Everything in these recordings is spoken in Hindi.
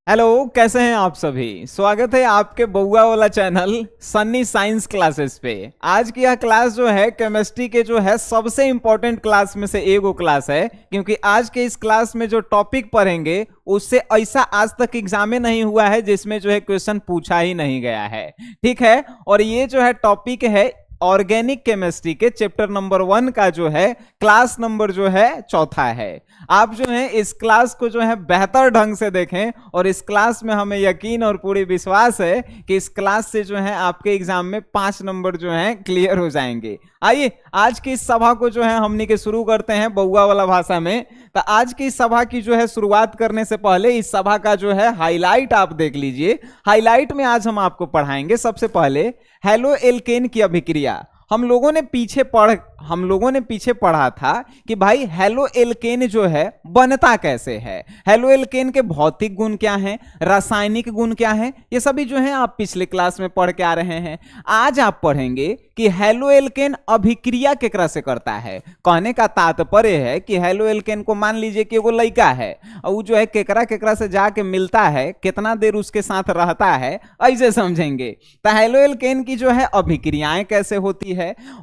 हेलो, कैसे हैं आप सभी। स्वागत है आपके बउआ वाला चैनल सन्नी साइंस क्लासेस पे। आज की यह क्लास जो है केमिस्ट्री के जो है सबसे इंपॉर्टेंट क्लास में से एगो क्लास है, क्योंकि आज के इस क्लास में जो टॉपिक पढ़ेंगे उससे ऐसा आज तक एग्जाम में नहीं हुआ है जिसमें जो है क्वेश्चन पूछा ही नहीं गया है। ठीक है, और ये जो है टॉपिक है ऑर्गेनिक केमिस्ट्री के चैप्टर नंबर 1 का जो है क्लास नंबर जो है चौथा है। आप जो है इस क्लास को जो है बेहतर ढंग से देखें, और इस क्लास में हमें यकीन और पूरी विश्वास है कि इस क्लास से जो है आपके एग्जाम में 5 नंबर जो है क्लियर हो जाएंगे। आइए आज की इस सभा को जो है हमने के शुरू करते हैं बउआ वाला भाषा में। तो आज की सभा की जो है शुरुआत करने से पहले इस सभा का जो है हाईलाइट आप देख लीजिए। हाईलाइट में आज हम आपको पढ़ाएंगे सबसे पहले हेलो एल्केन की अभिक्रिया। हम लोगों ने पीछे पढ़ा था कि भाई हेलो एल्केन जो है बनता कैसे है, हेलो एल्केन के भौतिक गुण क्या हैं, रासायनिक गुण क्या हैं, ये सभी जो है आप पिछले क्लास में पढ़ के आ रहे हैं। आज आप पढ़ेंगे कि हेलो एल्केन अभिक्रिया केकरा से करता है। कहने का तात्पर्य है कि हेलो एल्केन को मान लीजिए कि एगो लड़का है और वो जो है केकरा केकरा से जाके मिलता है, कितना देर उसके साथ रहता है, ऐसे समझेंगे। तो हेलो एल्केन की जो है अभिक्रियाएं कैसे होती है,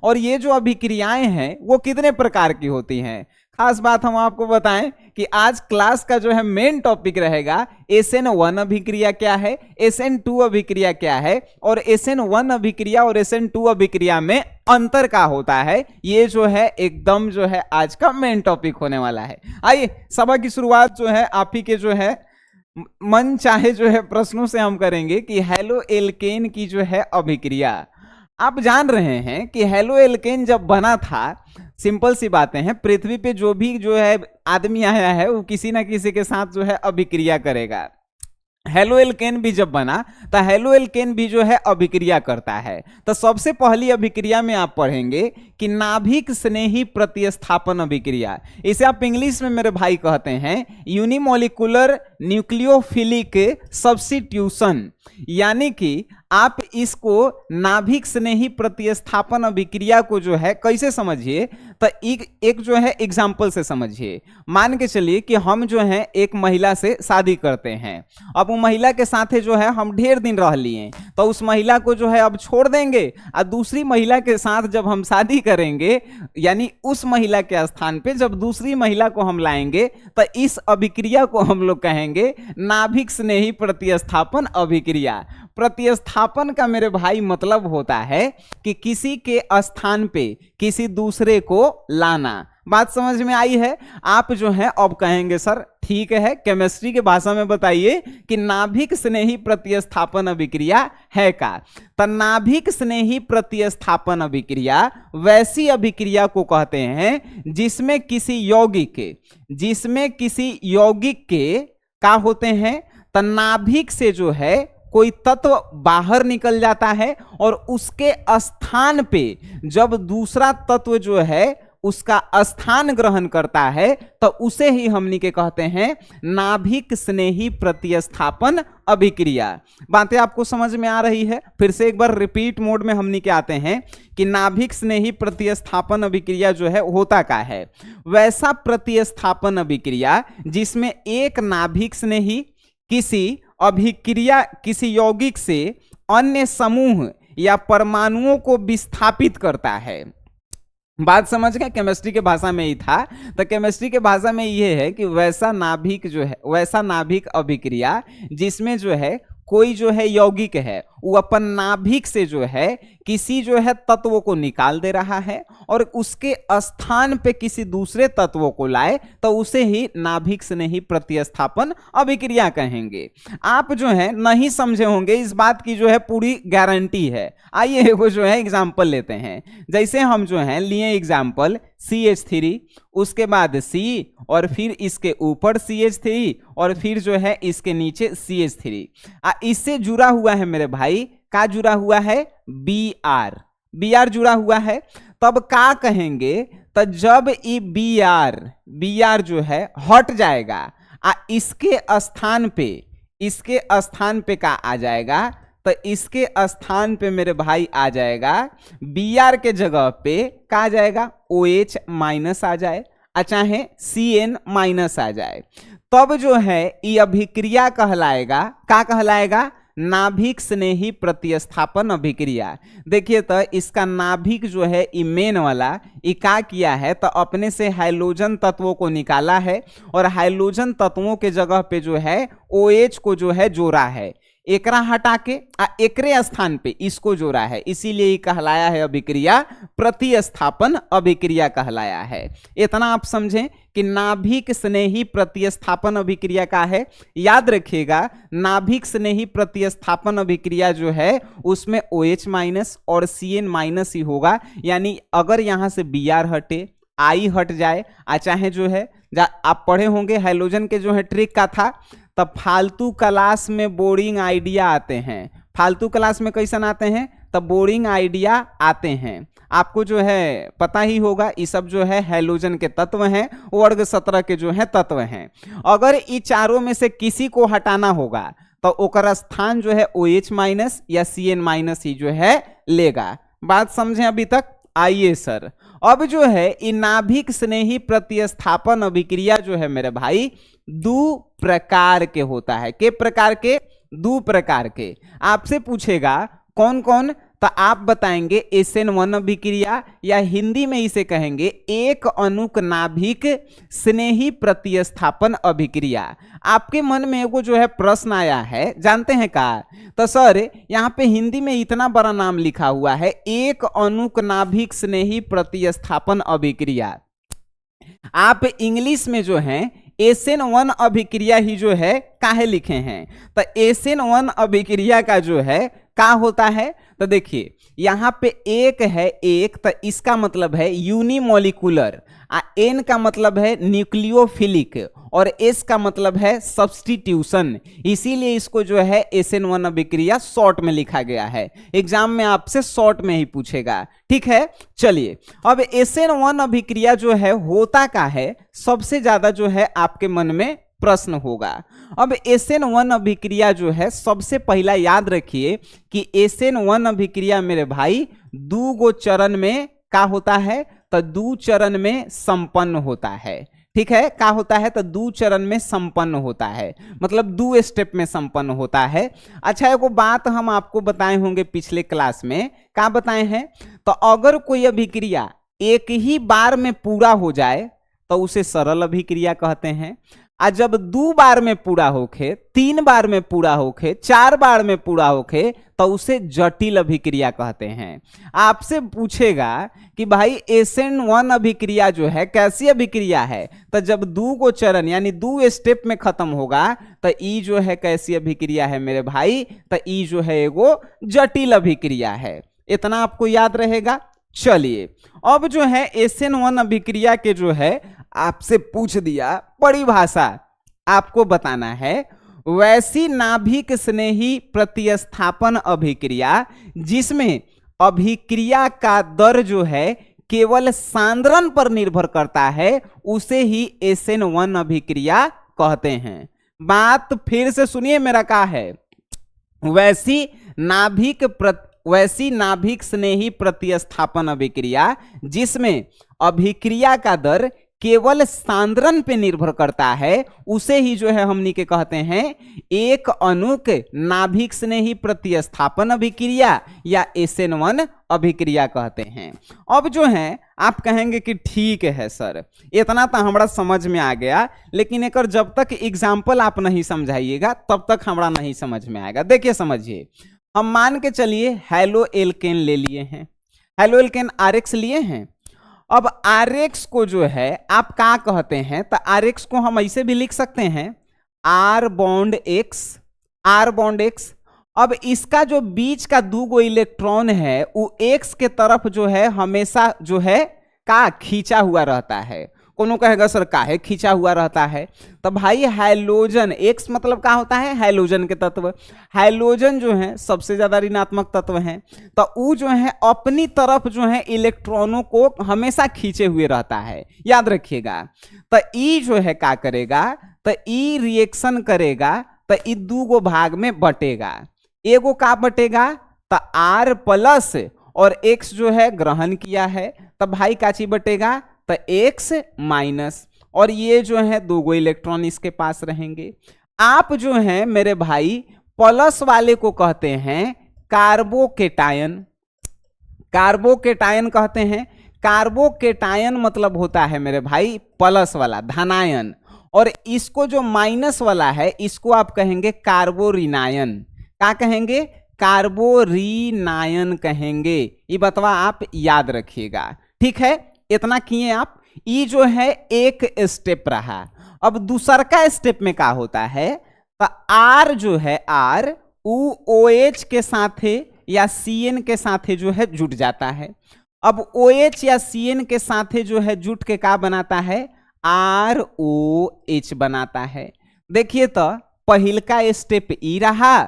और ये जो अभिक्रियाएं हैं वो कितने प्रकार की होती हैं। खास बात हम आपको बताएं कि आज क्लास का जो है मेन टॉपिक रहेगा SN1 अभिक्रिया क्या है, SN2 अभिक्रिया क्या है, और SN1 अभिक्रिया और SN2 अभिक्रिया में अंतर का होता है। ये जो है एकदम जो है आज का मेन टॉपिक होने वाला है। आइए सभा की शुरुआत जो है आप ही के जो है मन चाहे जो है प्रश्नों से हम करेंगे कि हेलो एल्केन की जो है अभिक्रिया। आप जान रहे हैं कि हेलो एल्केन जब बना था, सिंपल सी बातें हैं, पृथ्वी पे जो भी जो है आदमी आया है वो किसी ना किसी के साथ जो है अभिक्रिया करेगा। हेलो एल्केन भी जब बना तो हेलो एल्केन भी जो है अभिक्रिया करता है। तो सबसे पहली अभिक्रिया में आप पढ़ेंगे कि नाभिक स्नेही प्रतिस्थापन अभिक्रिया। इसे आप इंग्लिश में मेरे भाई कहते हैं यूनिमोलिकुलर न्यूक्लियोफिलिक सब्स्टिट्यूशन, यानी कि आप इसको नाभिक स्नेही प्रतिस्थापन अभिक्रिया को जो है कैसे समझिए, तो एक जो है एग्जाम्पल से समझिए। मान के चलिए कि हम जो है एक महिला से शादी करते हैं। अब वो महिला के साथ जो है हम ढेर दिन रह लिए, तो उस महिला को जो है अब छोड़ देंगे और दूसरी महिला के साथ जब हम शादी करेंगे, यानी उस महिला के स्थान पे जब दूसरी महिला को हम लाएंगे, तो इस अभिक्रिया को हम लोग कहेंगे नाभिक स्नेही प्रतिस्थापन अभिक्रिया। प्रतिस्थापन का मेरे भाई मतलब होता है कि किसी के स्थान पे किसी दूसरे को लाना। बात समझ में आई है। आप जो है अब कहेंगे सर ठीक है, केमिस्ट्री के भाषा में बताइए कि नाभिक स्नेही प्रतिस्थापन अभिक्रिया है का। तो नाभिक स्नेही प्रतिस्थापन अभिक्रिया वैसी अभिक्रिया को कहते हैं जिसमें किसी यौगिक के का होते हैं, तो नाभिक से जो है कोई तत्व बाहर निकल जाता है और उसके स्थान पे जब दूसरा तत्व जो है उसका स्थान ग्रहण करता है, तो उसे ही हमनी के कहते हैं नाभिक स्नेही प्रतिस्थापन अभिक्रिया। बातें आपको समझ में आ रही है। फिर से एक बार रिपीट मोड में हमनी के आते हैं कि नाभिक स्नेही प्रतिस्थापन अभिक्रिया जो है होता का है वैसा प्रतिस्थापन अभिक्रिया जिसमें एक नाभिक स्नेही किसी यौगिक से अन्य समूह या परमाणुओं को विस्थापित करता है। बात समझ गए। केमिस्ट्री के भाषा में ही था, तो केमिस्ट्री के भाषा में ये है कि वैसा नाभिक अभिक्रिया जिसमें जो है कोई जो है यौगिक है वो अपन नाभिक से जो है किसी जो है तत्वों को निकाल दे रहा है और उसके स्थान पे किसी दूसरे तत्वों को लाए, तो उसे ही नाभिक स्नेही प्रतिस्थापन अभिक्रिया कहेंगे। आप जो है नहीं समझे होंगे, इस बात की जो है पूरी गारंटी है। आइए वो जो है एग्जाम्पल लेते हैं। जैसे हम जो है लिए एग्जाम्पल CH3, उसके बाद C, और फिर इसके ऊपर CH3, और फिर जो है इसके नीचे CH3। इससे जुड़ा हुआ है मेरे भाई, का जुड़ा हुआ है Br जुड़ा हुआ है। तब का कहेंगे, तो जब ये Br जो है हट जाएगा, इसके स्थान पे का आ जाएगा, तो इसके स्थान पे मेरे भाई आ जाएगा Br के जगह पे का आ जाएगा OH- आ जाए, चाहे CN- आ जाए। तब जो है ये अभिक्रिया कहलाएगा, क्या कहलाएगा? नाभिक स्नेही प्रतिस्थापन अभिक्रिया। देखिए तो इसका नाभिक जो है ये मेन वाला, ये क्या किया है तो अपने से हाइड्रोजन तत्वों को निकाला है और हाइड्रोजन तत्वों के जगह पे जो है OH को जो है जोड़ा है, एकरा हटा के एकरे स्थान पे इसको जोड़ा है, इसीलिए ये कहलाया है अभिक्रिया प्रतिस्थापन अभिक्रिया कहलाया है। इतना आप समझें कि नाभिक स्नेही प्रतिस्थापन अभिक्रिया का है। याद रखिएगा नाभिक स्नेही प्रतिस्थापन अभिक्रिया जो है उसमें OH माइनस और CN माइनस ही होगा, यानी अगर यहां से Br हटे, I हट जाए, चाहे जो है आप पढ़े होंगे हाइड्रोजन के जो है ट्रिक का था, तब फालतू क्लास में बोरिंग आइडिया आते हैं। फालतू क्लास में कैसन आते हैं? तब बोरिंग आइडिया आते हैं। आपको जो है पता ही होगा ये सब जो है हाइड्रोजन के तत्व हैं, वर्ग 17 के जो है तत्व हैं। अगर ये चारों में से किसी को हटाना होगा तो ओकर स्थान जो है OH माइनस या CN माइनस ही जो है लेगा। बात समझें अभी तक? आइए सर, अब जो है ये नाभिक स्नेही प्रतिस्थापन अभिक्रिया जो है मेरे भाई दो प्रकार के होता है। के प्रकार के? दो प्रकार के। आपसे पूछेगा कौन कौन, तो आप बताएंगे SN1 अभिक्रिया, या हिंदी में इसे कहेंगे एक अणुक नाभिक स्नेही प्रतिस्थापन अभिक्रिया। आपके मन में एगो जो है प्रश्न आया है, जानते हैं का? तो सर यहाँ पे हिंदी में इतना बड़ा नाम लिखा हुआ है एक अणुक नाभिक स्नेही प्रतिस्थापन अभिक्रिया, आप इंग्लिश में जो है SN1 अभिक्रिया ही जो है काहे लिखे हैं? तो SN1 अभिक्रिया का जो है क्या होता है तो देखिए यहाँ पे एक है, एक तो इसका मतलब है यूनिमोलिकुलर, N का मतलब है न्यूक्लियोफिलिक और S का मतलब है सब्स्टिट्यूशन, इसीलिए इसको जो है SN1 अभिक्रिया शॉर्ट में लिखा गया है। एग्जाम में आपसे शॉर्ट में ही पूछेगा, ठीक है। चलिए अब SN1 अभिक्रिया जो है होता का है, सबसे ज्यादा जो है आपके मन में प्रश्न होगा। अब SN1 अभिक्रिया जो है सबसे पहला याद रखिए कि SN1 अभिक्रिया मेरे भाई दो गो चरण में क्या होता है तो दो चरण में संपन्न होता है, ठीक है। क्या होता है तो दो चरण में संपन्न होता है, मतलब दो स्टेप में संपन्न होता है। अच्छा एगो बात हम आपको बताए होंगे पिछले क्लास में, क्या बताए हैं तो अगर कोई अभिक्रिया एक ही बार में पूरा हो जाए तो उसे सरल अभिक्रिया कहते हैं, और जब दो बार में पूरा होखे, तीन बार में पूरा होखे, चार बार में पूरा होखे तो उसे जटिल अभिक्रिया कहते हैं। आपसे पूछेगा कि भाई SN1 अभिक्रिया जो है कैसी अभिक्रिया है, तो जब दो को चरण यानी दो स्टेप में खत्म होगा तो ई जो है कैसी अभिक्रिया है मेरे भाई, तो ई जो है एगो जटिल अभिक्रिया है। इतना आपको याद रहेगा। चलिए अब जो है SN1 अभिक्रिया के जो है आपसे पूछ दिया परिभाषा आपको बताना है, वैसी नाभिक स्नेही प्रतिस्थापन अभिक्रिया जिसमें अभिक्रिया का दर जो है केवल सांद्रण पर निर्भर करता है उसे ही SN1 अभिक्रिया कहते हैं। बात फिर से सुनिए मेरा, क्या है वैसी नाभिक स्नेही प्रतिस्थापन अभिक्रिया जिसमें अभिक्रिया का दर केवल सांद्रण पे निर्भर करता है उसे ही जो है हमनी के कहते हैं एक अणुक नाभिक स्नेही प्रतिस्थापन अभिक्रिया या SN1 अभिक्रिया कहते हैं। अब जो है आप कहेंगे कि ठीक है सर इतना तो हमारा समझ में आ गया, लेकिन एक जब तक एग्जाम्पल आप नहीं समझाइएगा तब तक हमारा नहीं समझ में आएगा। देखिए समझिए, हम मान के चलिए हैलो एल्केन ले लिए हैं, हैलो एल्केन RX लिए हैं। अब RX को जो है आप क्या कहते हैं तो RX को हम ऐसे भी लिख सकते हैं R बॉन्ड X। अब इसका जो बीच का दो गो इलेक्ट्रॉन है वो X के तरफ जो है हमेशा जो है का खींचा हुआ रहता है। कोनो कहेगा सर काहे खींचा हुआ रहता है, तो भाई हाइड्रोजन X मतलब क्या होता है हाइड्रोजन के तत्व, हाइड्रोजन जो है सबसे ज्यादा ऋणात्मक तत्व है, तो वो जो है अपनी तरफ जो है इलेक्ट्रॉनों को हमेशा खींचे हुए रहता है, याद रखिएगा। तो ई जो है क्या करेगा तो ई रिएक्शन करेगा तो ई दो गो भाग में बटेगा, एगो का बटेगा तो R प्लस और X जो है ग्रहण किया है, तब भाई काची बटेगा तो X माइनस, और ये जो है 2 इलेक्ट्रॉन इसके पास रहेंगे। आप जो है मेरे भाई प्लस वाले को कहते हैं कार्बोकेटायन, कार्बोकेटायन कहते हैं। कार्बोकेटायन मतलब होता है मेरे भाई प्लस वाला, धनायन, और इसको जो माइनस वाला है इसको आप कहेंगे कार्बोरिनायन। क्या कहेंगे? कार्बोरिनायन कहेंगे। ये बतवा आप याद रखिएगा, ठीक है? इतना किए आप। ये जो है एक स्टेप रहा। अब दूसर का स्टेप में क्या होता है, तो आर जो है, आर OH के साथ या CN के साथ जो है जुट जाता है। अब OH या CN के साथ जो है जुट के क्या बनाता है, ROH बनाता है। देखिए तो पहिल का स्टेप ई रहा,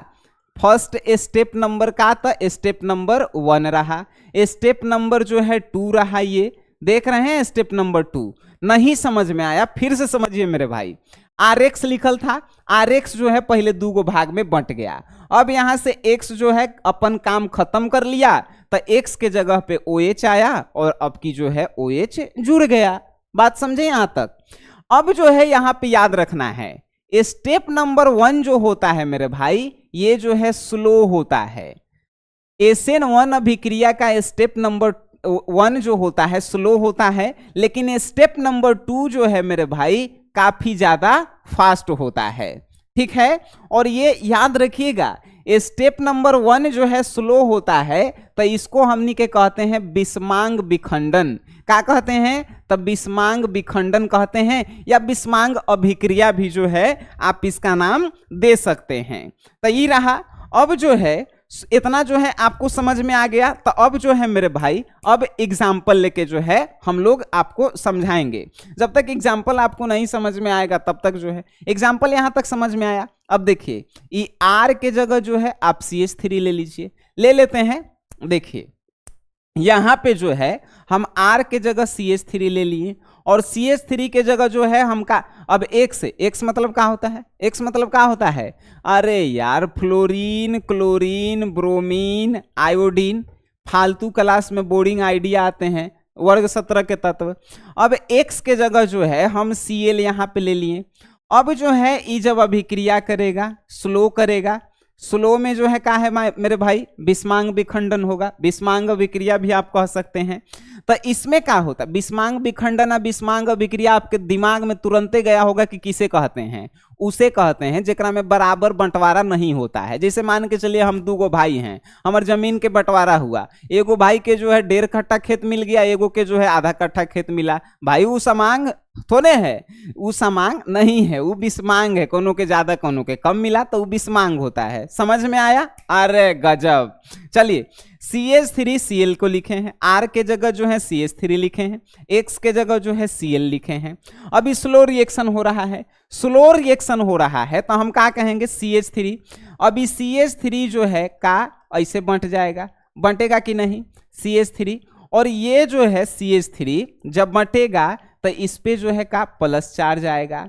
फर्स्ट स्टेप नंबर का तो स्टेप नंबर 1 रहा, स्टेप नंबर जो है 2 रहा। ये देख रहे हैं स्टेप नंबर 2। नहीं समझ में आया फिर से समझिए मेरे भाई। RX लिखल था, RX जो है पहले 2 भाग में बंट गया। अब यहां से X जो है अपन काम खत्म कर लिया, तो X के जगह पे OH आया और अब की जो है OH जुड़ गया। बात समझे यहां तक? अब जो है यहां पे याद रखना है, स्टेप नंबर 1 जो होता है मेरे भाई, ये जो है स्लो होता है। SN1 अभिक्रिया का स्टेप नंबर 1 जो होता है स्लो होता है, लेकिन स्टेप नंबर 2 जो है मेरे भाई काफी ज्यादा फास्ट होता है, ठीक है? और ये याद रखिएगा, स्टेप नंबर 1 जो है स्लो होता है, तो इसको हमनी के कहते हैं बिस्मांग विखंडन। क्या कहते हैं? तो बिस्मांग विखंडन कहते हैं, या बिस्मांग अभिक्रिया भी जो है आप इसका नाम दे सकते हैं। तो ये रहा। अब जो है इतना जो है आपको समझ में आ गया। तो अब जो है मेरे भाई, अब एग्जाम्पल लेके जो है हम लोग आपको समझाएंगे। जब तक एग्जाम्पल आपको नहीं समझ में आएगा तब तक जो है, एग्जाम्पल यहां तक समझ में आया। अब देखिए, ये R के जगह जो है आप CH3 ले लीजिए, ले लेते हैं। देखिए यहां पे जो है हम R के जगह CH3 ले लिए, और CH3 के जगह जो है हम का अब X मतलब क्या होता है? X मतलब क्या होता है? अरे यार, फ्लोरीन, क्लोरीन, ब्रोमीन, आयोडीन। फालतू क्लास में बोर्डिंग आइडिया आते हैं, वर्ग 17 के तत्व। अब X के जगह जो है हम Cl यहां पे ले लिए। अब जो है ये जब अभिक्रिया करेगा, स्लो करेगा, स्लो में जो है क्या है मेरे भाई, बिस्मांग विखंडन होगा। बिस्मांग अभिक्रिया भी आप कह सकते हैं। तो इसमें क्या होता है, बिस्मांग विखंडन और बिस्मांग अभिक्रिया आपके दिमाग में तुरंत गया होगा कि किसे कहते हैं? उसे कहते हैं जेकरा में बराबर बंटवारा नहीं होता है। जैसे मान के चलिए हम 2 भाई हैं, हमारे जमीन के बंटवारा हुआ, एगो भाई के जो है 1.5 कट्ठा खेत मिल गया, एगो के जो है आधा कट्ठा खेत मिला। भाई वो समांग थोड़े है, वो समांग नहीं है, वो बिस्मांग है। कोनो के ज्यादा कोनो के कम मिला तो वो बिस्मांग होता है। समझ में आया? अरे गजब। चलिए CH3 Cl को लिखे हैं, R के जगह जो है CH3 लिखे हैं, X के जगह जो है Cl लिखे हैं। अभी स्लो रिएक्शन हो रहा है, स्लो रिएक्शन हो रहा है, तो हम क्या कहेंगे? CH3। अभी CH3 जो है का ऐसे बंट जाएगा, बंटेगा कि नहीं? CH3, और ये जो है CH3 जब बंटेगा तो इस पे जो है का प्लस चार्ज आएगा।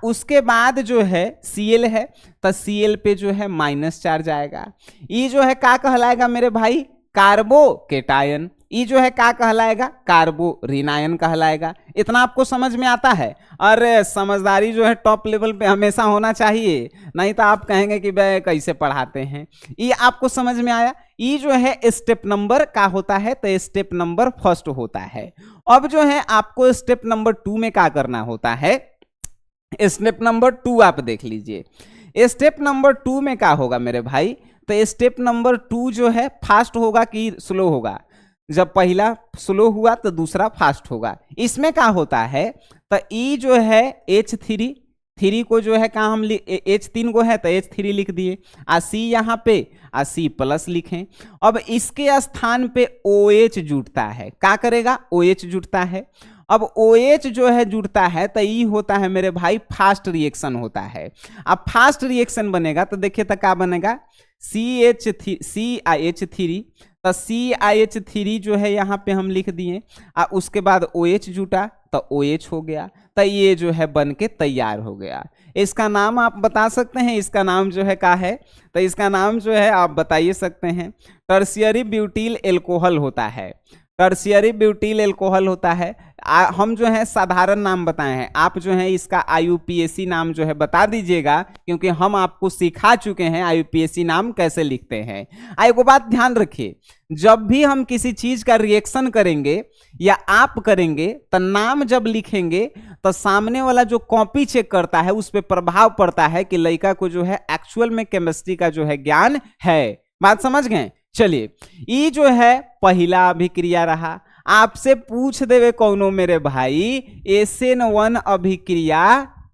उसके बाद जो है Cl है, तो Cl पे जो है माइनस चार्ज आएगा। ये जो है क्या कहलाएगा मेरे भाई? कार्बोकेटायन। ये जो है क्या कहलाएगा? कार्बोरिनायन कहलाएगा। इतना आपको समझ में आता है? अरे समझदारी जो है टॉप लेवल पे हमेशा होना चाहिए, नहीं तो आप कहेंगे कि भाई कैसे पढ़ाते हैं। ये आपको समझ में आया? ये जो है स्टेप नंबर का होता है, तो स्टेप नंबर फर्स्ट होता है। अब जो है आपको स्टेप नंबर 2 में क्या करना होता है? स्टेप नंबर 2 आप देख लीजिए। स्टेप नंबर 2 में क्या होगा मेरे भाई? तो स्टेप नंबर 2 जो है फास्ट होगा कि स्लो होगा? जब पहला स्लो हुआ तो दूसरा फास्ट होगा। इसमें क्या होता है? तो ई जो है H3 को जो है कहाँ हम H3 को है तो H3 लिख दिए, आ C यहाँ पे आ C प्लस लिखें। अब इसके स्थान पे OH जुड़ता है, क्या करेगा? OH जुड़ता है। अब OH जो है जुड़ता है तो ये होता है मेरे भाई फास्ट रिएक्शन होता है। अब फास्ट रिएक्शन बनेगा तो देखिए तो क्या बनेगा? CH3 तो CH3 जो है यहाँ पे हम लिख दिए, उसके बाद OH जुटा तो OH हो गया, तो ये जो है बन के तैयार हो गया। इसका नाम आप बता सकते हैं? इसका नाम जो है क्या है? तो इसका नाम जो है आप बताइए सकते हैं, टर्शियरी ब्यूटिल एल्कोहल होता है। टर्शियरी ब्यूटिल एल्कोहल होता है। हम जो है साधारण नाम बताए हैं, आप जो है इसका आईयूपीएसी नाम जो है बता दीजिएगा, क्योंकि हम आपको सिखा चुके हैं आईयूपीएसी नाम कैसे लिखते हैं। एक बात ध्यान रखिए, जब भी हम किसी चीज का रिएक्शन करेंगे या आप करेंगे तो नाम जब लिखेंगे तो सामने वाला जो कॉपी चेक करता है उस पर प्रभाव पड़ता है कि लड़का को जो है एक्चुअल में केमिस्ट्री का जो है ज्ञान है। बात समझ गए? चलिए, ये जो है पहला अभिक्रिया रहा। आपसे पूछ देवे कौनो मेरे भाई, SN1 अभिक्रिया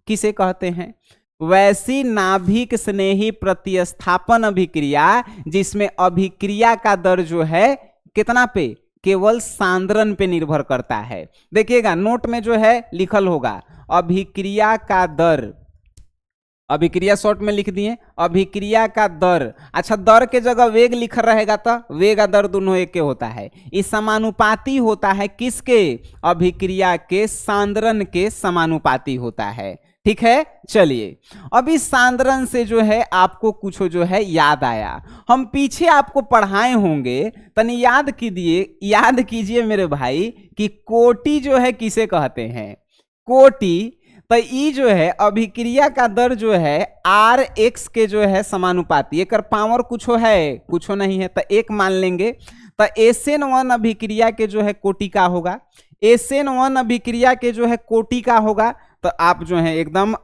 किसे कहते हैं? वैसी नाभिक स्नेही प्रतिस्थापन अभिक्रिया जिसमें अभिक्रिया का दर जो है कितना पे, केवल सांद्रण पे निर्भर करता है। देखिएगा नोट में जो है लिखल होगा अभिक्रिया का दर, अभिक्रिया शॉर्ट में लिख दिए अभिक्रिया का दर। अच्छा, दर के जगह वेग लिखा रहेगा तो वेग और दर दोनों एक के होता है। इस समानुपाती होता है किसके? अभिक्रिया के सांद्रण के समानुपाती होता है। ठीक है, चलिए अब इस सांद्रण से जो है आपको कुछ जो है याद आया, हम पीछे आपको पढ़ाए होंगे, तनी याद कीजिए मेरे भाई कि कोटि जो है किसे कहते हैं? कोटि। तो ई जो है अभिक्रिया का दर जो है Rx के जो है समानुपाती, एक पावर कुछ है कुछ नहीं है तो एक मान लेंगे। तो SN1 अभिक्रिया के जो है कोटि का होगा, SN1 अभिक्रिया के जो है कोटि का होगा। तो आप जो है एकदम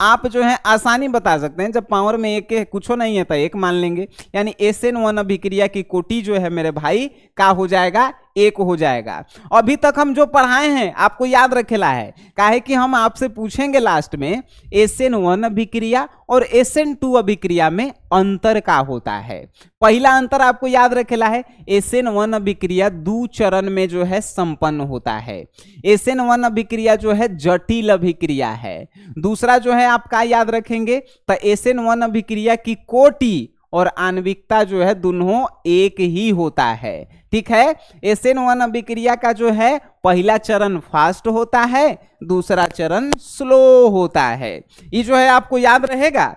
आप जो है आसानी बता सकते हैं, जब पावर में एक कुछ नहीं है तो एक मान लेंगे, यानी SN1 अभिक्रिया की कोटि जो है मेरे भाई का हो जाएगा, एक हो जाएगा। अभी तक हम जो पढ़ाए हैं आपको याद रखेला है, काहे कि हम आपसे पूछेंगे लास्ट में SN1 अभिक्रिया और SN2 अभिक्रिया में अंतर का होता है। पहला अंतर आपको याद रखेला है, SN1 अभिक्रिया 2 चरण में जो है संपन्न होता है। SN1 अभिक्रिया जो है जटिल अभिक्रिया है। दूसरा जो है आपका याद रखेंगे तो SN1 अभिक्रिया की कोटि और आणविकता जो है दोनों एक ही होता है। ठीक है, SN1 अभिक्रिया का जो है पहला चरण फास्ट होता है, दूसरा चरण स्लो होता है। ये जो है आपको याद रहेगा,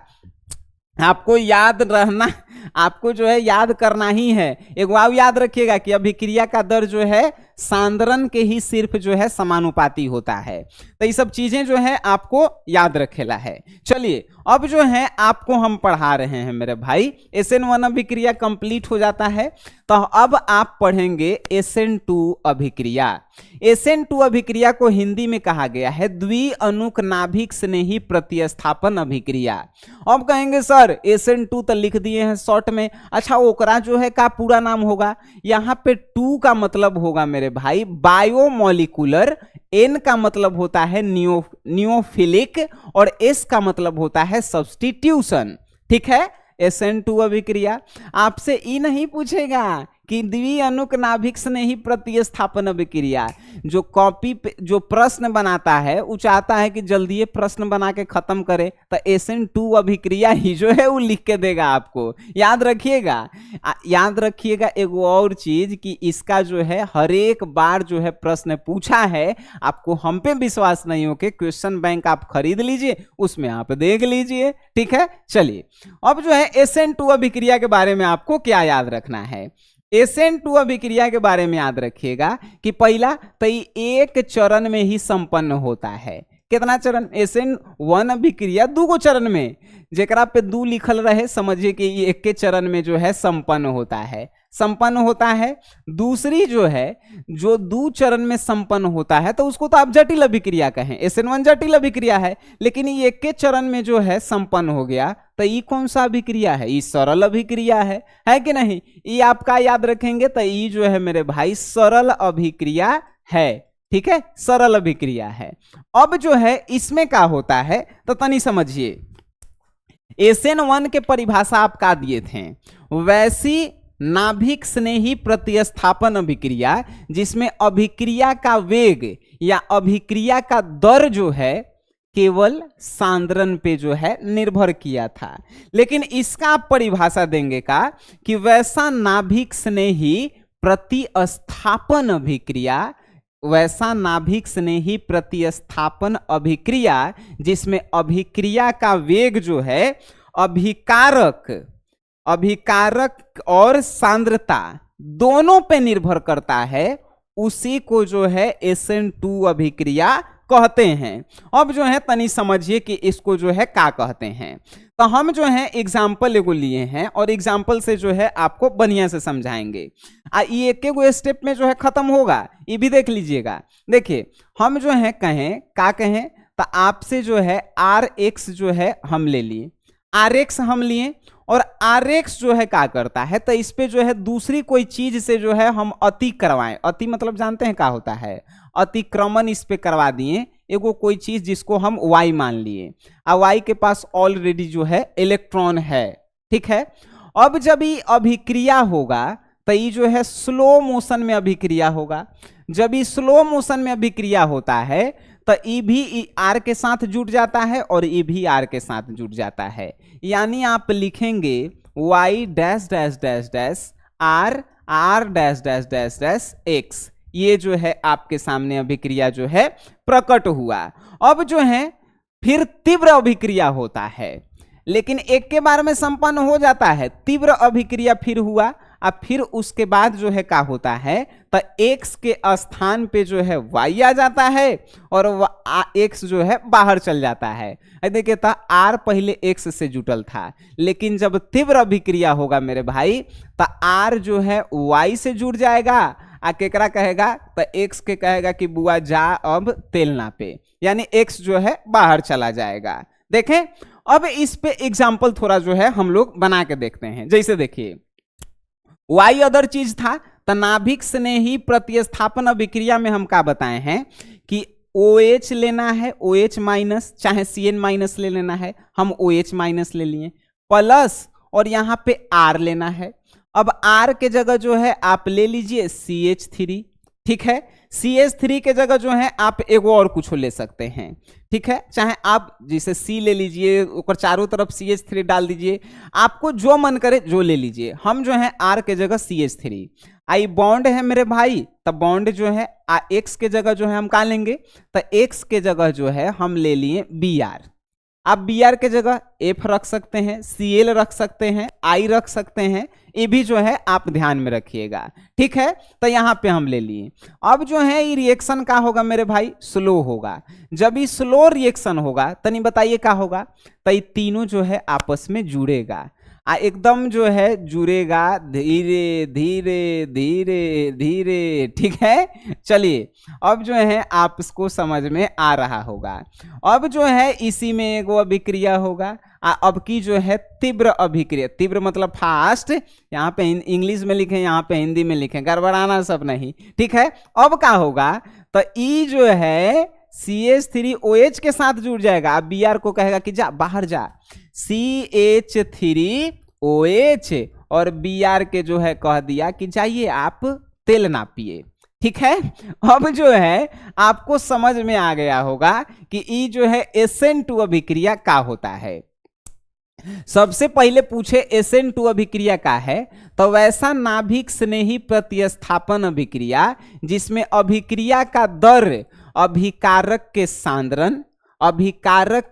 आपको याद रहना, आपको जो है याद करना ही है। एक बात याद रखिएगा कि अभिक्रिया का दर जो है सांद्रण के ही सिर्फ जो है समानुपाती होता है। तो ये सब चीजें जो है आपको याद रखेला है। चलिए अब जो है आपको हम पढ़ा रहे हैं मेरे भाई, SN1 अभिक्रिया कंप्लीट हो जाता है तो अब आप पढ़ेंगे SN2 अभिक्रिया। SN2 अभिक्रिया को हिंदी में कहा गया है द्विअणुक नाभिक स्नेही प्रतिस्थापन अभिक्रिया। अब कहेंगे सर SN2 तो लिख दिए हैं शॉर्ट में, अच्छा ओकरा जो है का पूरा नाम होगा? यहाँ पे 2 का मतलब होगा मेरे भाई बायोमोलिकुलर, N का मतलब होता है नियोफिलिक और S का मतलब होता है सब्स्टिट्यूशन। ठीक है, SN2 अभिक्रिया आपसे ये नहीं पूछेगा कि द्विअणुक नाभिक स्नेही प्रतिस्थापन अभिक्रिया। जो कॉपी पे जो प्रश्न बनाता है वो चाहता है कि जल्दी ये प्रश्न बना के खत्म करे, तो SN2 अभिक्रिया ही जो है वो लिख के देगा आपको। याद रखिएगा, याद रखिएगा एक और चीज कि इसका जो है हर एक बार जो है प्रश्न पूछा है, आपको हम पे विश्वास नहीं हो के क्वेश्चन बैंक आप खरीद लीजिए, उसमें आप देख लीजिए। ठीक है, चलिए अब जो है SN2 अभिक्रिया के बारे में आपको क्या याद रखना है? SN2 अभिक्रिया के बारे में याद रखिएगा कि पहला तो एक चरण में ही संपन्न होता है। कितना चरण? SN1 अभिक्रिया 2 चरण में, जेकरा पे 2 लिखल रहे समझिए कि ये एक के चरण में जो है संपन्न होता है। दूसरी जो है जो 2 चरण में संपन्न होता है तो उसको तो आप जटिल अभिक्रिया कहें, SN1 जटिल अभिक्रिया है, लेकिन ये एक के चरण में जो है संपन्न हो गया तो ये कौन सा अभिक्रिया है? ये सरल अभिक्रिया है कि नहीं? ये आपका याद रखेंगे तो ये जो है मेरे भाई सरल अभिक्रिया है। ठीक है, सरल अभिक्रिया है। अब जो है इसमें क्या होता है तो तनी समझिए, SN1 के परिभाषा आप का दिए थे, वैसी नाभिक स्नेही प्रतिस्थापन अभिक्रिया जिसमें अभिक्रिया का वेग या अभिक्रिया का दर जो है केवल सांद्रण पे जो है निर्भर किया था। लेकिन इसका आप परिभाषा देंगे का कि वैसा नाभिक स्नेही प्रतिस्थापन अभिक्रिया, वैसा नाभिक स्नेही प्रतिस्थापन अभिक्रिया जिसमें अभिक्रिया का वेग जो है अभिकारक और सांद्रता दोनों पे निर्भर करता है, उसी को जो है SN2 अभिक्रिया कहते हैं। अब जो है तनी समझिए कि इसको जो है क्या कहते हैं। तो हम जो है एग्जाम्पल एगो लिए हैं और एग्जाम्पल से जो है आपको बढ़िया से समझाएंगे। ये एक एगो स्टेप में जो है खत्म होगा, ये भी देख लीजिएगा। देखिए हम जो है कहें क्या कहें, तो आपसे जो है RX जो है हम ले लिए, RX हम लिए और RX जो है क्या करता है, तो इस पे जो है दूसरी कोई चीज से जो है हम अति करवाएं। अति मतलब जानते हैं क्या होता है, अतिक्रमण इस पे करवा दिए एगो कोई चीज जिसको हम Y मान लिए, और Y के पास ऑलरेडी जो है इलेक्ट्रॉन है, ठीक है। अब जब ये अभिक्रिया होगा तो ये जो है स्लो मोशन में अभिक्रिया होगा। जब ये स्लो मोशन में अभिक्रिया होता है तो ई भी R के साथ जुड़ जाता है और ई भी R के साथ जुड़ जाता है। यानी आप लिखेंगे Y dash dash dash dash R dash dash dash dash X। ये जो है आपके सामने अभिक्रिया जो है प्रकट हुआ। अब जो है फिर तीव्र अभिक्रिया होता है, लेकिन एक के बार में संपन्न हो जाता है। तीव्र अभिक्रिया फिर हुआ, अब फिर उसके बाद जो है क्या होता है, तो X के स्थान पे जो है Y आ जाता है और X जो है बाहर चल जाता है। देखिए तो R पहले X से जुटल था, लेकिन जब तीव्र अभिक्रिया होगा मेरे भाई तो R जो है Y से जुड़ जाएगा। केकरा कहेगा, तो X के कहेगा कि बुआ जा अब तेल नापे, यानी X जो है बाहर चला जाएगा। देखें अब इस पे एग्जाम्पल थोड़ा जो है हम लोग बना के देखते हैं। जैसे देखिए Y अदर चीज था, तो नाभिक स्नेही प्रतिस्थापन अभिक्रिया में हम क्या बताए हैं कि OH लेना है, OH माइनस चाहे CN माइनस ले लेना है, हम OH माइनस ले लिए, प्लस और यहाँ पे R लेना है। अब R के जगह जो है आप ले लीजिए CH3, ठीक है। CH3 के जगह जो है आप एगो और कुछ ले सकते हैं, ठीक है। चाहे आप जैसे C ले लीजिए, ऊपर चारों तरफ CH3 डाल दीजिए, आपको जो मन करे जो ले लीजिए। हम जो है R के जगह CH3, आई बॉन्ड है मेरे भाई, तब बॉन्ड जो है X के जगह जो है हम क्या लेंगे, तो X के जगह जो है हम ले लिए Br। आप Br के जगह F रख सकते हैं, Cl रख सकते हैं, I रख सकते हैं, ये भी जो है आप ध्यान में रखिएगा, ठीक है। तो यहाँ पे हम ले लिए। अब जो है ये रिएक्शन का होगा मेरे भाई, स्लो होगा। जब ये स्लो रिएक्शन होगा तनी बताइए क्या होगा, तो ये तीनों जो है आपस में जुड़ेगा, एकदम जो है जुड़ेगा धीरे धीरे धीरे धीरे, ठीक है। चलिए अब जो है आप इसको समझ में आ रहा होगा। अब जो है इसी में एगो अभिक्रिया होगा, अब की जो है तीव्र अभिक्रिया, तीव्र मतलब फास्ट, यहाँ पे इंग्लिश में लिखें, यहाँ पे हिंदी में लिखें, गड़बड़ाना सब नहीं, ठीक है। अब क्या होगा, तो ई जो है CH3OH के साथ जुड़ जाएगा। अब Br को कहेगा कि जा बाहर जा, CH3OH और Br के जो है कह दिया कि जाइए आप तेल नापिए, ठीक है। अब जो है आपको समझ में आ गया होगा कि ई जो है SN2 अभिक्रिया क्या होता है। सबसे पहले पूछे SN2 अभिक्रिया का है, तो वैसा नाभिक स्नेही प्रतिस्थापन अभिक्रिया जिसमें अभिक्रिया का दर अभिकारक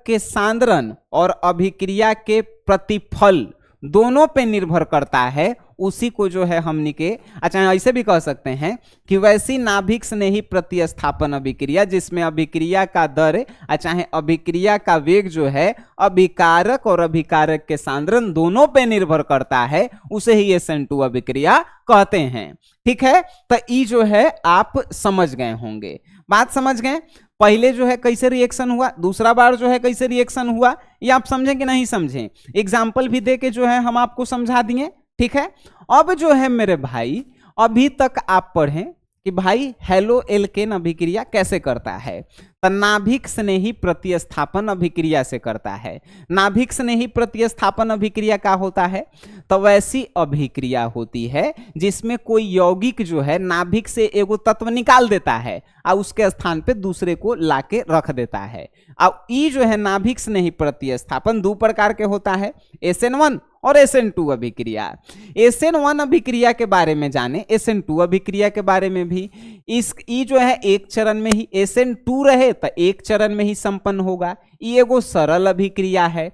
के सांद्रण और अभिक्रिया के प्रतिफल दोनों पे निर्भर करता है, उसी को जो है हमने के अच्छा ऐसे भी कह सकते हैं कि वैसी नाभिक स्नेही प्रतिस्थापन अभिक्रिया जिसमें अभिक्रिया का दर चाहे अभिक्रिया का वेग जो है अभिकारक और अभिकारक के सांद्रण दोनों पे निर्भर करता है, उसे ही SN2 अभिक्रिया कहते हैं, ठीक है। तो ई जो है आप समझ गए होंगे, बात समझ गए। पहले जो है कैसे रिएक्शन हुआ, दूसरा बार जो है कैसे रिएक्शन हुआ, ये आप समझें कि नहीं समझें, एग्जाम्पल भी दे के जो है हम आपको समझा दिए, ठीक है। अब जो है मेरे भाई अभी तक आप पढ़ें कि भाई हेलो एल्केन अभिक्रिया कैसे करता है, तो नाभिक स्नेही प्रतिस्थापन अभिक्रिया से करता है। नाभिक स्नेही प्रतिस्थापन अभिक्रिया क्या होता है, तो वैसी अभिक्रिया होती है जिसमें कोई यौगिक जो है नाभिक से एगो तत्व निकाल देता है और उसके स्थान पे दूसरे को लाके रख देता है। अब ई जो है नाभिक स्नेही प्रतिस्थापन दो प्रकार के होता है, SN1 और SN2 अभिक्रिया। SN1 अभिक्रिया के बारे में जाने, SN2 अभिक्रिया के बारे में भी। इस ई जो है एक चरण में ही, SN2 रहे तो एक चरण में ही संपन्न होगा। ये एगो सरल अभिक्रिया है।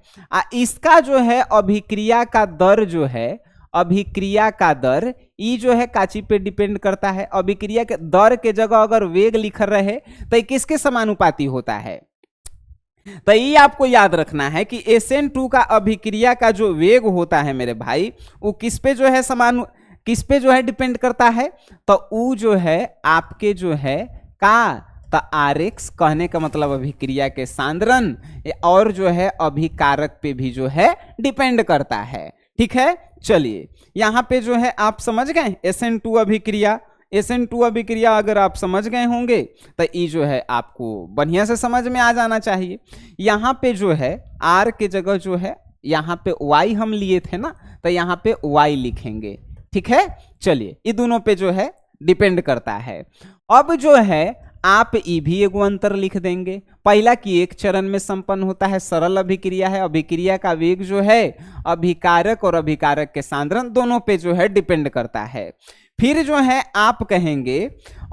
इसका जो है अभिक्रिया का दर जो है अभिक्रिया का दर, ई जो है काची पे डिपेंड करता है, अभिक्रिया के दर के जगह अगर वेग लिख रहे तो ये किसके समानुपाती होता है? तो ये आपको याद रखना है कि SN2 का अभिक्रिया का जो वेग होता है मेरे भाई, वो किस पे जो है किस पे जो है डिपेंड करता है? तो वो जो है आपके जो है तो RX कहने का मतलब अभिक्रिया के सांद्रण और जो है अभिकारक पे भी जो है डिपेंड करता है। ठीक है, चलिए यहाँ पे जो है आप समझ गए SN2 अभिक्रिया। SN2 अभिक्रिया अगर आप समझ गए होंगे तो ये जो है आपको बढ़िया से समझ में आ जाना चाहिए। यहाँ पे जो है R के जगह जो है यहाँ पे Y हम लिए थे ना, तो यहाँ पे Y लिखेंगे। ठीक है, चलिए ये दोनों पे जो है डिपेंड करता है। अब जो है आप ई भी एगो अंतर लिख देंगे। पहला कि एक चरण में संपन्न होता है, सरल अभिक्रिया है, अभिक्रिया का वेग जो है अभिकारक और अभिकारक के सांद्रण दोनों पे जो है डिपेंड करता है। फिर जो है आप कहेंगे,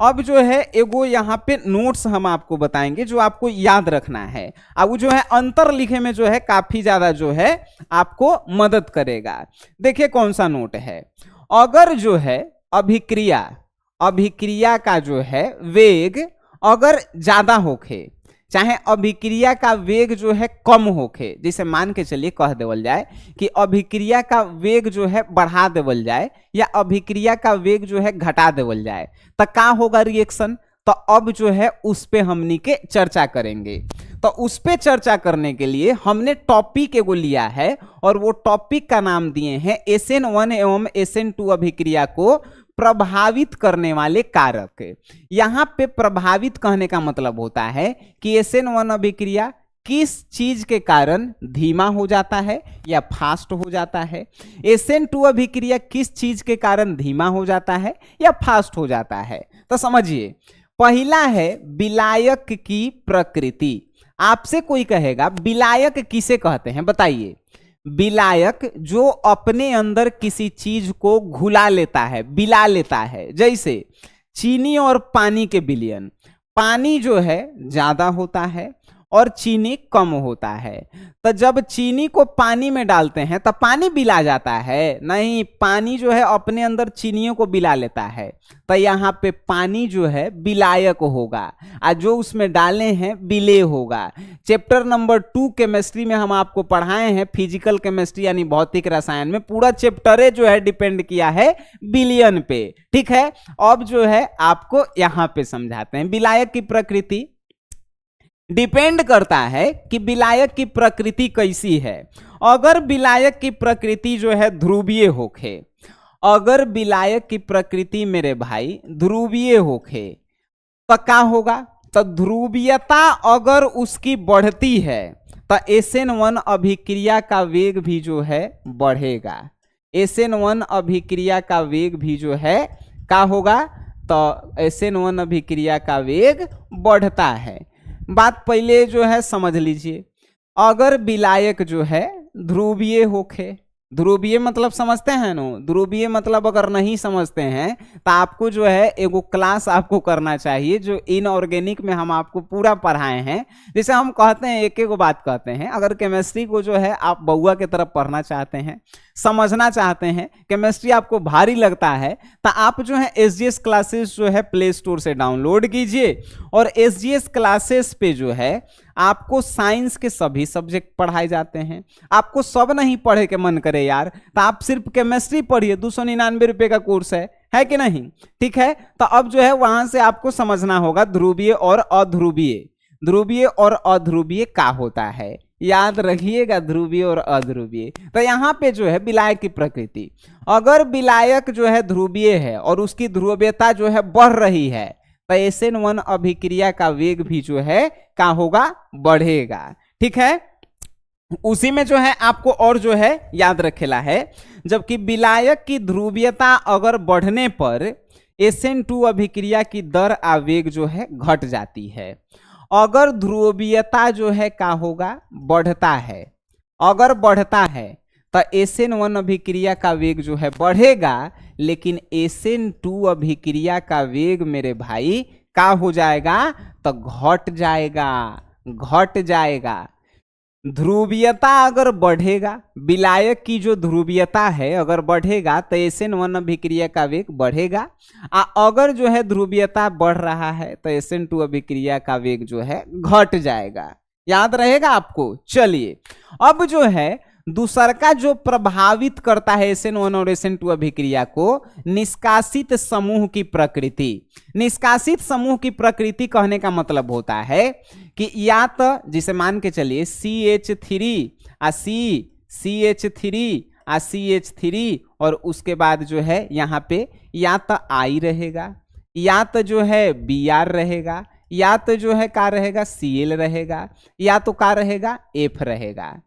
अब जो है एगो यहाँ पे नोट्स हम आपको बताएंगे जो आपको याद रखना है। अब जो है अंतर लिखे में जो है काफी ज्यादा जो है आपको मदद करेगा। देखिए कौन सा नोट है, अगर जो है अभिक्रिया का जो है वेग अगर ज्यादा होखे, चाहे अभिक्रिया का वेग जो है कम होखे, जैसे मान के चलिए कह देवल जाए कि अभिक्रिया का वेग जो है बढ़ा देवल जाए या अभिक्रिया का वेग जो है घटा देवल जाए, तो क्या होगा रिएक्शन? तो अब जो है उस पे हमनी के चर्चा करेंगे। तो उस पे चर्चा करने के लिए हमने टॉपिक एगो लिया है और वो टॉपिक का नाम दिए हैं SN1 एवं SN2 अभिक्रिया को प्रभावित करने वाले कारक। यहां पे प्रभावित कहने का मतलब होता है कि SN1 अभिक्रिया किस चीज के कारण धीमा हो जाता है या फास्ट हो जाता है, SN2 अभिक्रिया किस चीज के कारण धीमा हो जाता है या फास्ट हो जाता है। तो समझिए, पहला है विलायक की प्रकृति। आपसे कोई कहेगा विलायक किसे कहते हैं, बताइए। विलायक जो अपने अंदर किसी चीज को घुला लेता है, बिला लेता है, जैसे चीनी और पानी के विलयन। पानी जो है ज्यादा होता है और चीनी कम होता है, तो जब चीनी को पानी में डालते हैं तो पानी बिला जाता है? नहीं, पानी जो है अपने अंदर चीनियों को बिला लेता है, तो यहाँ पे पानी जो है विलायक होगा और जो उसमें डाले हैं विलेय होगा। चैप्टर नंबर 2 केमिस्ट्री में हम आपको पढ़ाए हैं, फिजिकल केमिस्ट्री यानी भौतिक रसायन में पूरा चैप्टर जो है डिपेंड किया है विलयन पे। ठीक है, अब जो है आपको यहाँ पे समझाते हैं विलायक की प्रकृति। डिपेंड करता है कि विलायक की प्रकृति कैसी है। अगर विलायक की प्रकृति जो है ध्रुवीय होखे, अगर विलायक की प्रकृति मेरे भाई ध्रुवीय होखे तो क्या होगा? तो ध्रुवीयता अगर उसकी बढ़ती है तो SN1 अभिक्रिया का वेग भी जो है बढ़ेगा। SN1 अभिक्रिया का वेग भी जो है क्या होगा? तो SN1 अभिक्रिया का वेग बढ़ता है। बात पहले जो है समझ लीजिए, अगर विलायक जो है ध्रुवीय होखे, ध्रुवीय मतलब समझते हैं ना, ध्रुवीय मतलब अगर नहीं समझते हैं तो आपको जो है एगो क्लास आपको करना चाहिए जो इनऑर्गेनिक में हम आपको पूरा पढ़ाए हैं। जैसे हम कहते हैं एक एक बात कहते हैं, अगर केमिस्ट्री को जो है आप बउआ की तरफ पढ़ना चाहते हैं, समझना चाहते हैं, केमिस्ट्री आपको भारी लगता है, तो आप जो है SGS क्लासेस जो है प्ले स्टोर से डाउनलोड कीजिए और SGS क्लासेस पे जो है आपको साइंस के सभी सब्जेक्ट पढ़ाए जाते हैं। आपको सब नहीं पढ़े के मन करे यार, तो आप सिर्फ केमिस्ट्री पढ़िए, 299 रुपए का कोर्स है कि नहीं? ठीक है, तो अब जो है वहां से आपको समझना होगा ध्रुवीय और अध्रुवीय। ध्रुवीय और अध्रुवीय क्या होता है, याद रखिएगा, ध्रुवीय और अध्रुवीय। तो यहाँ पे जो है विलायक की प्रकृति, अगर विलायक जो है ध्रुवीय है और उसकी ध्रुवीयता जो है बढ़ रही है तो SN1 अभिक्रिया का वेग भी जो है क्या होगा? बढ़ेगा। ठीक है, उसी में जो है आपको और जो है याद रखेला है, जबकि विलायक की ध्रुवीयता अगर बढ़ने पर SN2 अभिक्रिया की दर आवेग जो है घट जाती है। अगर ध्रुवीयता जो है क्या होगा? बढ़ता है। अगर बढ़ता है तो SN1 अभिक्रिया का वेग जो है बढ़ेगा, लेकिन SN2 अभिक्रिया का वेग मेरे भाई क्या हो जाएगा? तो घट जाएगा, घट जाएगा। ध्रुवीयता अगर बढ़ेगा, विलायक की जो ध्रुवीयता है अगर बढ़ेगा तो SN1 अभिक्रिया का वेग बढ़ेगा, अगर जो है ध्रुवीयता बढ़ रहा है तो SN2 अभिक्रिया का वेग जो है घट जाएगा। याद रहेगा आपको। चलिए अब जो है दूसर का जो प्रभावित करता है SN1 और SN2 अभिक्रिया को, निष्कासित समूह की प्रकृति। निष्कासित समूह की प्रकृति कहने का मतलब होता है कि या तो जिसे मान के चलिए CH3 आ CH3 आ CH3 और उसके बाद जो है यहाँ पे या तो I रहेगा, या तो जो है Br रहेगा, या तो जो है का रहेगा Cl रहेगा, या तो का रहेगा F रहेगा।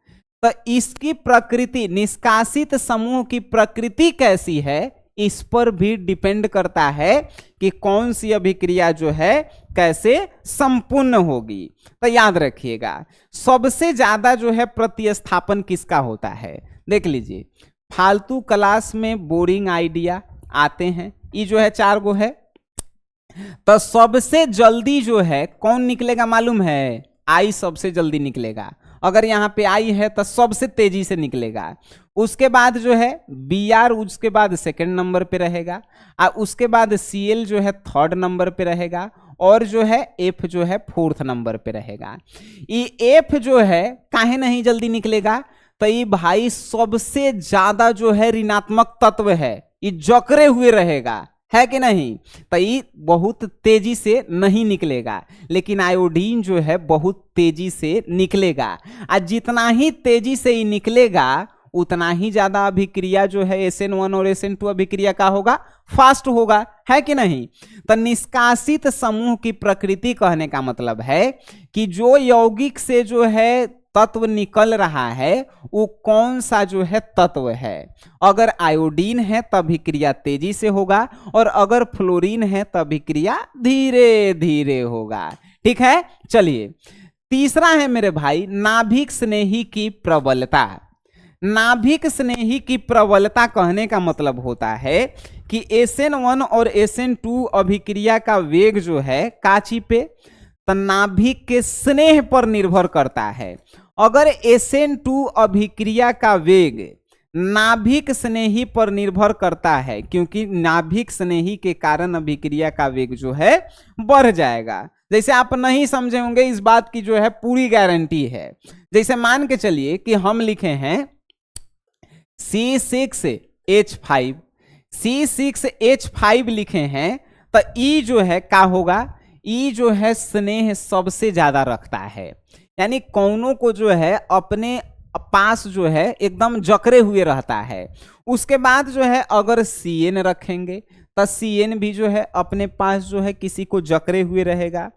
तो इसकी प्रकृति, निष्कासित समूह की प्रकृति कैसी है, इस पर भी डिपेंड करता है कि कौन सी अभिक्रिया जो है कैसे संपूर्ण होगी। तो याद रखिएगा सबसे ज्यादा जो है प्रतिस्थापन किसका होता है। देख लीजिए फालतू क्लास में बोरिंग आइडिया आते हैं, ये जो है 4 गो है, तो सबसे जल्दी जो है कौन निकलेगा मालूम है, आई सबसे जल्दी निकलेगा। अगर यहाँ पे आई है तो सबसे तेजी से निकलेगा। उसके बाद जो है Br उसके बाद सेकंड नंबर पे रहेगा, और उसके बाद Cl जो है थर्ड नंबर पे रहेगा, और जो है F जो है फोर्थ नंबर पे रहेगा। ये F जो है काहे नहीं जल्दी निकलेगा, तो ये भाई सबसे ज्यादा जो है ऋणात्मक तत्व है, ये जकड़े हुए रहेगा, है कि नहीं, तो ये बहुत तेजी से नहीं निकलेगा। लेकिन आयोडीन जो है बहुत तेजी से निकलेगा, और जितना ही तेजी से ये निकलेगा उतना ही ज्यादा अभिक्रिया जो है SN1 और SN2 अभिक्रिया का होगा, फास्ट होगा, है कि नहीं। तो निष्कासित समूह की प्रकृति कहने का मतलब है कि जो यौगिक से जो है तत्व निकल रहा है वो कौन सा जो है तत्व है। अगर आयोडीन है तो अभिक्रिया तेजी से होगा, और अगर फ्लोरीन है तो अभिक्रिया धीरे धीरे होगा। ठीक है। चलिए तीसरा है मेरे भाई नाभिक स्नेही की प्रबलता। नाभिक स्नेही की प्रबलता कहने का मतलब होता है कि SN1 और SN2 अभिक्रिया का वेग जो है काची पे, तो नाभिक के स्नेह पर निर्भर करता है। अगर SN2 अभिक्रिया का वेग नाभिक स्नेही पर निर्भर करता है, क्योंकि नाभिक स्नेही के कारण अभिक्रिया का वेग जो है बढ़ जाएगा। जैसे आप नहीं समझे होंगे इस बात की जो है पूरी गारंटी है। जैसे मान के चलिए कि हम लिखे हैं C6H5, C6H5 लिखे हैं, तो E जो है क्या होगा, E जो है स्नेह सबसे ज्यादा रखता है, यानी कौनों को जो है अपने पास जो है एकदम जकड़े हुए रहता है। उसके बाद जो है अगर CN रखेंगे तो CN भी जो है अपने पास जो है किसी को जकड़े हुए रहेगा।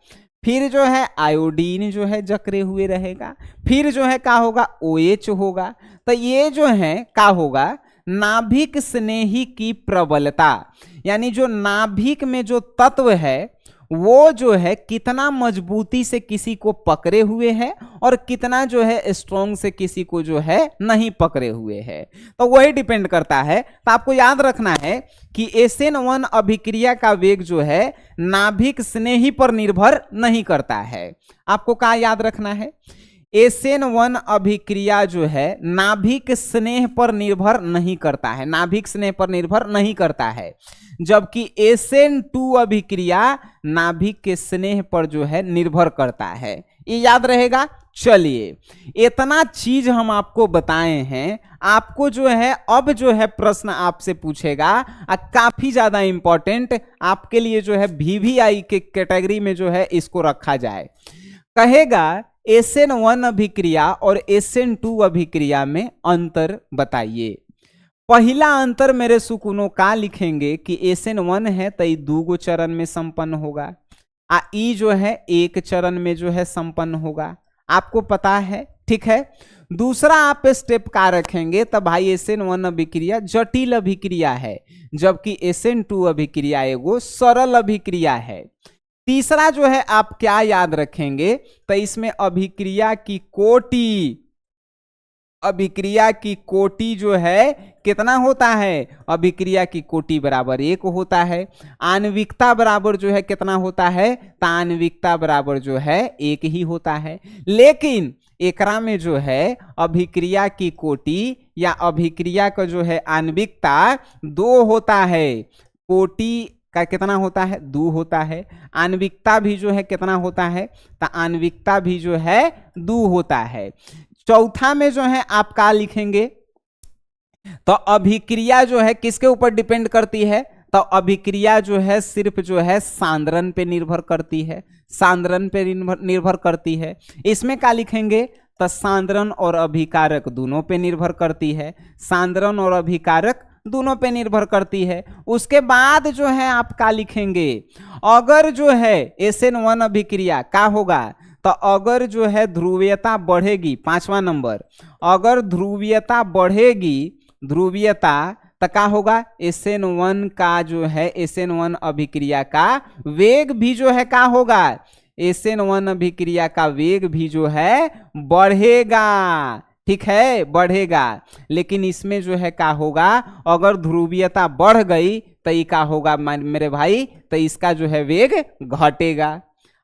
फिर जो है आयोडीन जो है जकड़े हुए रहेगा। फिर जो है क्या होगा, OH होगा। तो ये जो है क्या होगा, नाभिक स्नेही की प्रबलता, यानी जो नाभिक में जो तत्व है वो जो है कितना मजबूती से किसी को पकड़े हुए है और कितना जो है स्ट्रॉन्ग से किसी को जो है नहीं पकड़े हुए है, तो वही डिपेंड करता है। तो आपको याद रखना है कि SN1 अभिक्रिया का वेग जो है नाभिक स्नेही पर निर्भर नहीं करता है। आपको क्या याद रखना है, SN1 अभिक्रिया जो है नाभिक स्नेह पर निर्भर नहीं करता है, नाभिक स्नेह पर निर्भर नहीं करता है, जबकि SN2 अभिक्रिया नाभिक के स्नेह पर जो है निर्भर करता है। ये याद रहेगा। चलिए इतना चीज हम आपको बताए हैं, आपको जो है अब जो है प्रश्न आपसे पूछेगा काफी ज्यादा इंपॉर्टेंट आपके लिए जो है VVI के कैटेगरी में जो है इसको रखा जाए। कहेगा SN1 अभिक्रिया और SN2 अभिक्रिया में अंतर बताइए। पहला अंतर मेरे सुकूनों का लिखेंगे कि SN1 है तो ये 2 चरण में संपन्न होगा, E जो है 1 चरण में जो है संपन्न होगा, आपको पता है। ठीक है। दूसरा आप स्टेप का रखेंगे तो भाई SN1 अभिक्रिया जटिल अभिक्रिया है, जबकि SN2 अभिक्रिया एगो सरल अभिक्रिया है। तीसरा जो है आप क्या याद रखेंगे, तो इसमें अभिक्रिया की कोटि जो है कितना होता है, अभिक्रिया की कोटि बराबर 1 होता है। आणविकता बराबर जो है कितना होता है, तो आणविकता बराबर जो है 1 ही होता है। लेकिन एकरा में जो है अभिक्रिया की कोटि या अभिक्रिया का जो है आणविकता 2 होता है। कोटि का कितना होता है? 2 होता है। आणविकता भी जो है कितना होता है? तो आणविकता भी जो है 2 होता है। चौथा में जो है आप क्या लिखेंगे? तो अभिक्रिया जो है किसके ऊपर डिपेंड करती है? तो अभिक्रिया जो है सिर्फ जो है सांद्रण पे निर्भर करती है, सांद्रण पे निर्भर करती है। इसमें क्या लिखेंगे? तो सांद्रण और अभिकारक दोनों पे निर्भर करती है, सांद्रण और अभिकारक दोनों पे निर्भर करती है। उसके बाद जो है आप क्या लिखेंगे? अगर जो है SN1 अभिक्रिया क्या होगा? तो अगर जो है ध्रुवीयता बढ़ेगी, 5वां नंबर, अगर ध्रुवीयता बढ़ेगी, ध्रुवीयता, तो क्या होगा? SN1 का जो है SN1 अभिक्रिया का वेग भी जो है क्या होगा? SN1 अभिक्रिया का वेग भी जो है बढ़ेगा, ठीक है, बढ़ेगा। लेकिन इसमें जो है क्या होगा? अगर ध्रुवीयता बढ़ गई तो ये क्या होगा मेरे भाई? तो इसका जो है वेग घटेगा।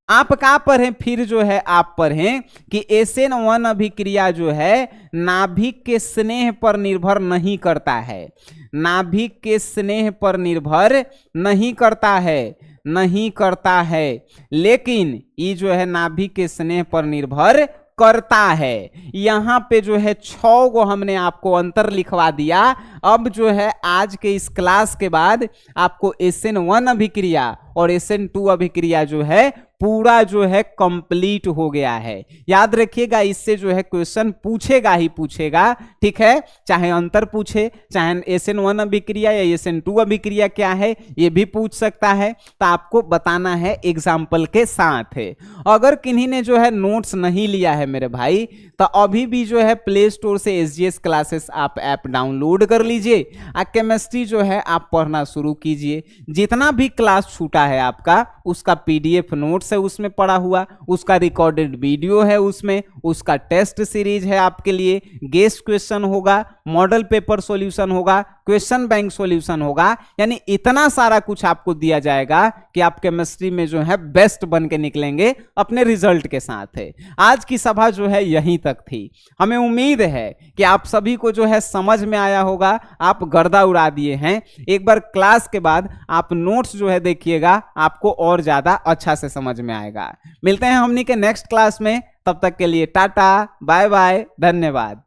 आप क्या पढ़ें? फिर जो है आप पढ़ें कि SN1 अभिक्रिया जो है नाभिक के स्नेह पर निर्भर नहीं करता है, नाभिक के स्नेह पर निर्भर नहीं करता है, नहीं करता है, लेकिन ये जो है नाभिक के स्नेह पर निर्भर करता है। यहां पे जो है 6 को हमने आपको अंतर लिखवा दिया। अब जो है आज के इस क्लास के बाद आपको SN1 अभिक्रिया और SN2 अभिक्रिया जो है पूरा जो है कंप्लीट हो गया है। याद रखिएगा, इससे जो है क्वेश्चन पूछेगा ही पूछेगा, ठीक है, चाहे अंतर पूछे, चाहे SN1 अभिक्रिया या SN2 अभिक्रिया क्या है ये भी पूछ सकता है। तो आपको बताना है एग्जाम्पल के साथ है। अगर किन्हीं ने जो है नोट्स नहीं लिया है मेरे भाई, तो अभी भी जो है प्ले स्टोर से SGS क्लासेस आप ऐप डाउनलोड कर लीजिए, केमिस्ट्री जो है आप पढ़ना शुरू कीजिए। जितना भी क्लास छूटा है आपका, उसका PDF नोट्स है उसमें पड़ा हुआ, उसका रिकॉर्डेड वीडियो है उसमें, उसका टेस्ट सीरीज है आपके लिए, गेस्ट क्वेश्चन होगा, मॉडल पेपर सॉल्यूशन होगा, क्वेश्चन बैंक सॉल्यूशन होगा, यानी इतना सारा कुछ आपको दिया जाएगा कि आप केमिस्ट्री में जो है बेस्ट बन के निकलेंगे अपने रिजल्ट के साथ है। आज की सभा जो है यहीं तक थी। हमें उम्मीद है कि आप सभी को जो है समझ में आया होगा, आप गर्दा उड़ा दिए हैं। एक बार क्लास के बाद आप नोट्स जो है देखिएगा, आपको और ज्यादा अच्छा से समझ में आएगा। मिलते हैं हमनी के नेक्स्ट क्लास में, तब तक के लिए टाटा बाय बाय, धन्यवाद।